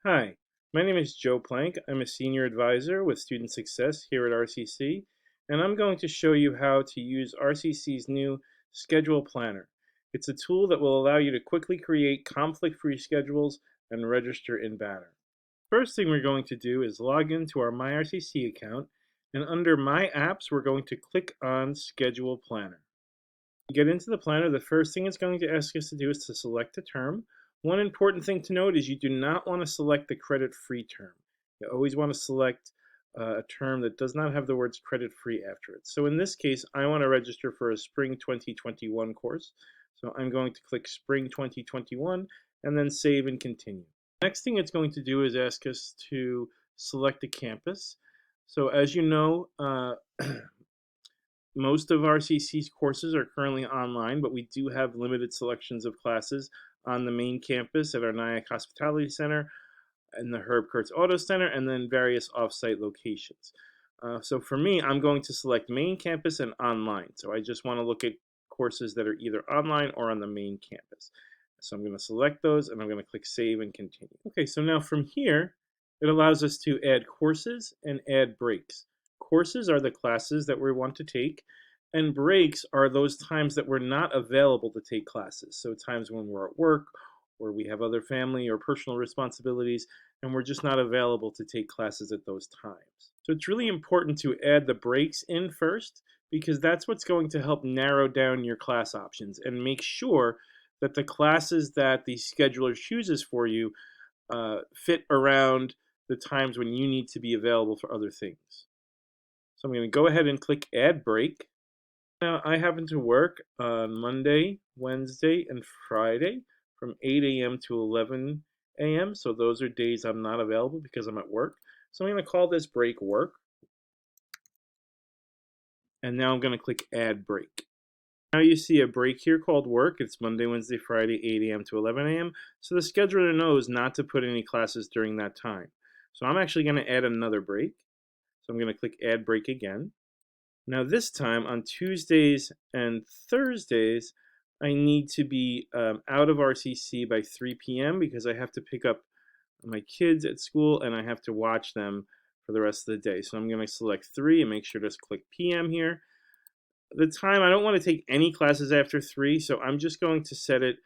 Hi, my name is Joe Plank. I'm a senior advisor with Student Success here at RCC, and I'm going to show you how to use RCC's new Schedule Planner. It's a tool that will allow you to quickly create conflict-free schedules and register in Banner. First thing we're going to do is log into our MyRCC account, and under My Apps, we're going to click on Schedule Planner. To get into the planner, the first thing it's going to ask us to do is to select a term. One important thing to note is you do not want to select the credit-free term. You always want to select a term that does not have the words credit-free after it. So in this case, I want to register for a Spring 2021 course. So I'm going to click Spring 2021 and then save and continue. Next thing it's going to do is ask us to select a campus. So as you know, most of RCC's courses are currently online, but we do have limited selections of classes on the main campus at our Nyack Hospitality Center and the Herb Kurtz Auto Center, and then various off-site locations. So for me, I'm going to select main campus and online. So I just want to look at courses that are either online or on the main campus. So I'm going to select those, and I'm going to click Save and Continue. Okay, so now from here, it allows us to add courses and add breaks. Courses are the classes that we want to take, and breaks are those times that we're not available to take classes. So times when we're at work, or we have other family or personal responsibilities, and we're just not available to take classes at those times. So it's really important to add the breaks in first, because that's what's going to help narrow down your class options and make sure that the classes that the scheduler chooses for you fit around the times when you need to be available for other things. So I'm going to go ahead and click Add Break. Now, I happen to work on Monday, Wednesday, and Friday from 8 a.m. to 11 a.m. So those are days I'm not available because I'm at work. So I'm going to call this break Work. And now I'm going to click Add Break. Now you see a break here called Work. It's Monday, Wednesday, Friday, 8 a.m. to 11 a.m. So the scheduler knows not to put any classes during that time. So I'm actually going to add another break. So I'm going to click Add Break again. Now this time on Tuesdays and Thursdays, I need to be out of RCC by 3 p.m. because I have to pick up my kids at school and I have to watch them for the rest of the day. So I'm going to select 3 and make sure to click PM here. The time, I don't want to take any classes after 3, so I'm just going to set it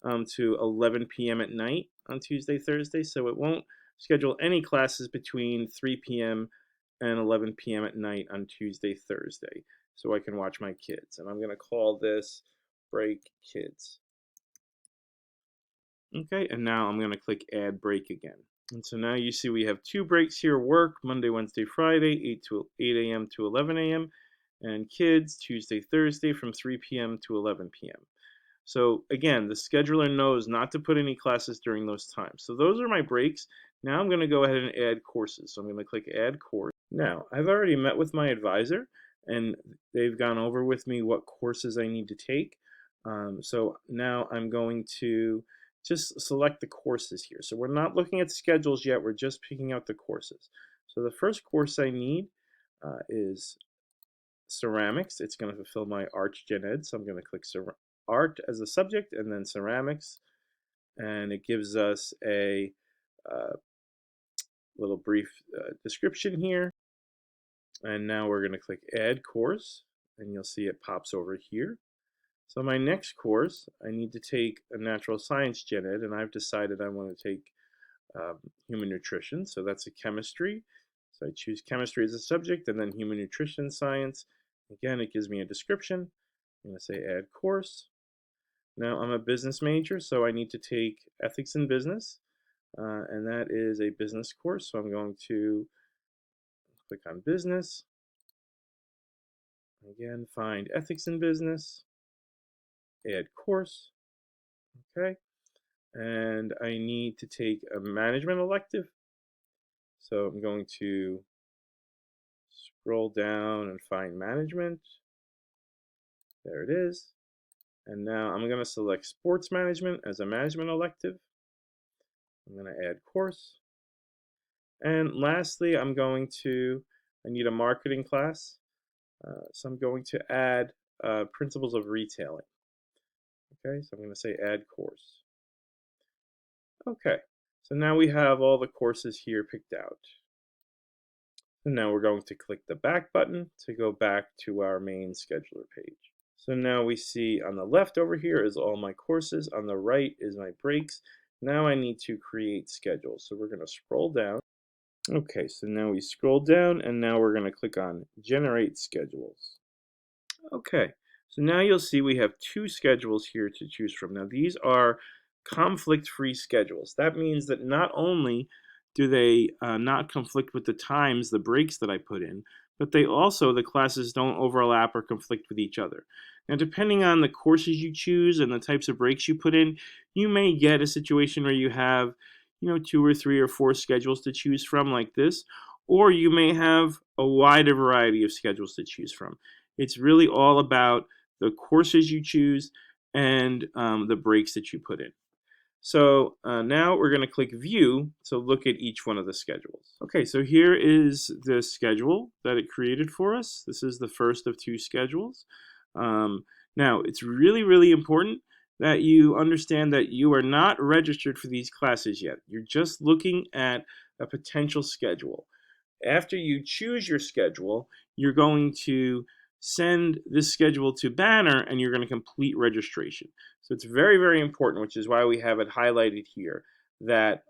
to 11 p.m. at night on Tuesday, Thursday, so it won't schedule any classes between 3 p.m. and 11 p.m. at night on Tuesday, Thursday, so I can watch my kids. And I'm going to call this Break Kids. Okay, and now I'm going to click Add Break again. And so now you see we have 2 breaks here: Work, Monday, Wednesday, Friday, 8 a.m. to 11 a.m., and Kids, Tuesday, Thursday, from 3 p.m. to 11 p.m. So again, the scheduler knows not to put any classes during those times. So those are my breaks. Now I'm going to go ahead and add courses. So I'm going to click Add Course. Now, I've already met with my advisor, and they've gone over with me what courses I need to take. So now I'm going to just select the courses here. So we're not looking at schedules yet. We're just picking out the courses. So the first course I need is ceramics. It's going to fulfill my art gen ed, so I'm going to click art as a subject and then ceramics, and it gives us a little brief description here. And now we're going to click add course, and you'll see it pops over here. So my next course, I need to take a natural science gen ed, and I've decided I want to take human nutrition, so that's a chemistry. So I choose chemistry as a subject and then human nutrition science. Again, it gives me a description. I'm going to say add course. Now I'm a business major, so I need to take ethics in business, and that is a business course. So I'm going to click on business. Again, find ethics in business, add course. Okay, and I need to take a management elective. So I'm going to scroll down and find management. There it is. And now I'm going to select sports management as a management elective. I'm going to add course. And lastly, I need a marketing class. So I'm going to add principles of retailing. Okay, so I'm going to say add course. Okay, So now we have all the courses here picked out. And now we're going to click the back button to go back to our main scheduler page. So now we see on the left over here is all my courses, on the right is my breaks. Now I need to create schedules. So we're going to scroll down. Okay, so now we scroll down and now we're going to click on Generate Schedules. Okay, so now you'll see we have two schedules here to choose from. Now these are conflict-free schedules. That means that not only do they not conflict with the times, the breaks that I put in, but they also, the classes don't overlap or conflict with each other. Now depending on the courses you choose and the types of breaks you put in, you may get a situation where you have, two or three or four schedules to choose from like this, or you may have a wider variety of schedules to choose from. It's really all about the courses you choose and the breaks that you put in. So now we're going to click View to look at each one of the schedules. Okay, so here is the schedule that it created for us. This is the first of two schedules. Now, it's really, really important that you understand that you are not registered for these classes yet. You're just looking at a potential schedule. After you choose your schedule, you're going to send this schedule to Banner and you're going to complete registration. So it's very, very important, which is why we have it highlighted here, that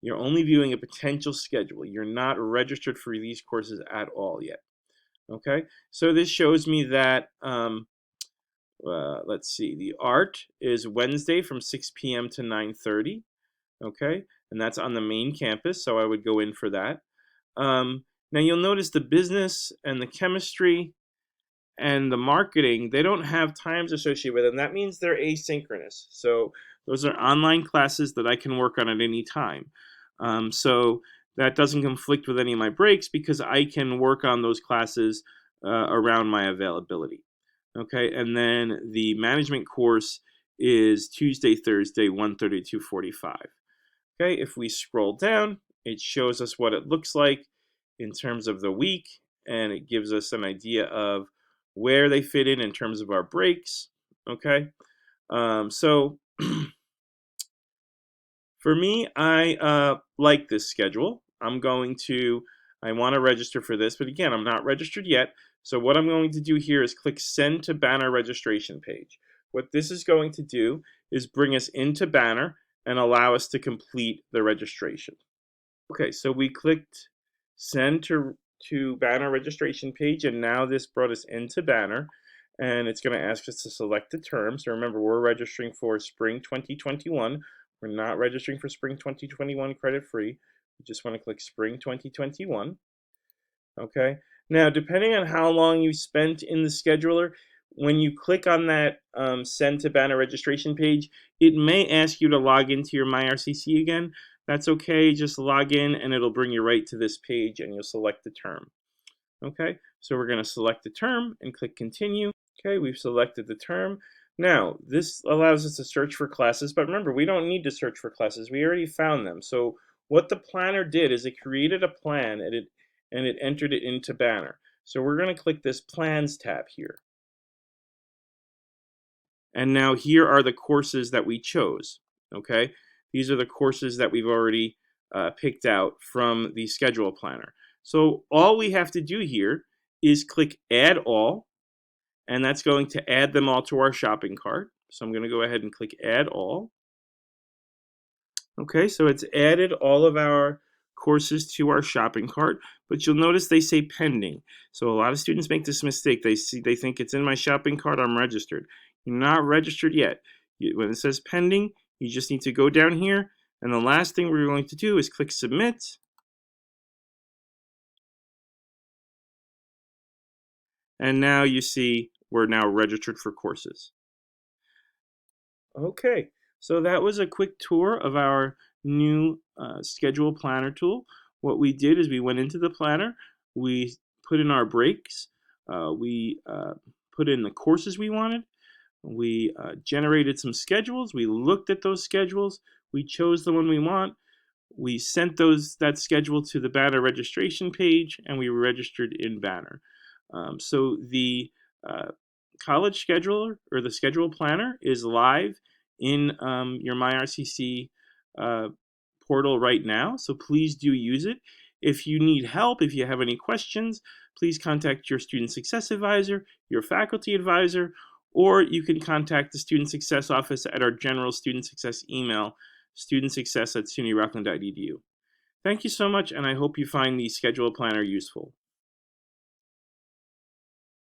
you're only viewing a potential schedule. You're not registered for these courses at all yet. Okay, so this shows me that, let's see, the art is Wednesday from 6 p.m. to 9:30. Okay, and that's on the main campus, so I would go in for that. Now you'll notice the business and the chemistry and the marketing, they don't have times associated with them. That means they're asynchronous. So those are online classes that I can work on at any time. So that doesn't conflict with any of my breaks because I can work on those classes around my availability. Okay, and then the management course is Tuesday, Thursday, 1:30 to 2:45. Okay, if we scroll down, it shows us what it looks like in terms of the week, and it gives us an idea of where they fit in terms of our breaks. Okay, so for me, I like this schedule. I want to register for this, but again, I'm not registered yet. So what I'm going to do here is click Send to Banner Registration Page. What this is going to do is bring us into Banner and allow us to complete the registration. Okay, so we clicked Send to Banner Registration Page, and now this brought us into Banner, and it's going to ask us to select the term. So remember, we're registering for Spring 2021. We're not registering for Spring 2021 credit free. We just want to click Spring 2021. Okay. Now, depending on how long you spent in the scheduler, when you click on that Send to Banner Registration page, it may ask you to log into your MyRCC again. That's okay. Just log in and it'll bring you right to this page and you'll select the term. Okay. So we're going to select the term and click Continue. Okay. We've selected the term. Now, this allows us to search for classes, but remember, we don't need to search for classes. We already found them. So what the planner did is it created a plan and it entered it into Banner. So we're going to click this Plans tab here. And now here are the courses that we chose. Okay, these are the courses that we've already picked out from the schedule planner. So all we have to do here is click Add All, and that's going to add them all to our shopping cart. So I'm going to go ahead and click Add All. Okay, so it's added all of our courses to our shopping cart, but you'll notice they say pending. So a lot of students make this mistake. They think it's in my shopping cart, I'm registered. You're not registered yet. When it says pending, you just need to go down here, and the last thing we're going to do is click Submit. And now you see we're now registered for courses. Okay, so that was a quick tour of our new schedule planner tool. What we did is we went into the planner, we put in our breaks, we put in the courses we wanted, we generated some schedules, we looked at those schedules, we chose the one we want, we sent that schedule to the Banner registration page, and we registered in Banner. So the college scheduler or the schedule planner is live in your MyRCC portal right now, so please do use it. If you need help, if you have any questions, please contact your student success advisor, your faculty advisor, or you can contact the Student Success Office at our general student success email, studentsuccess@sunyrockland.edu. Thank you so much, and I hope you find the schedule planner useful.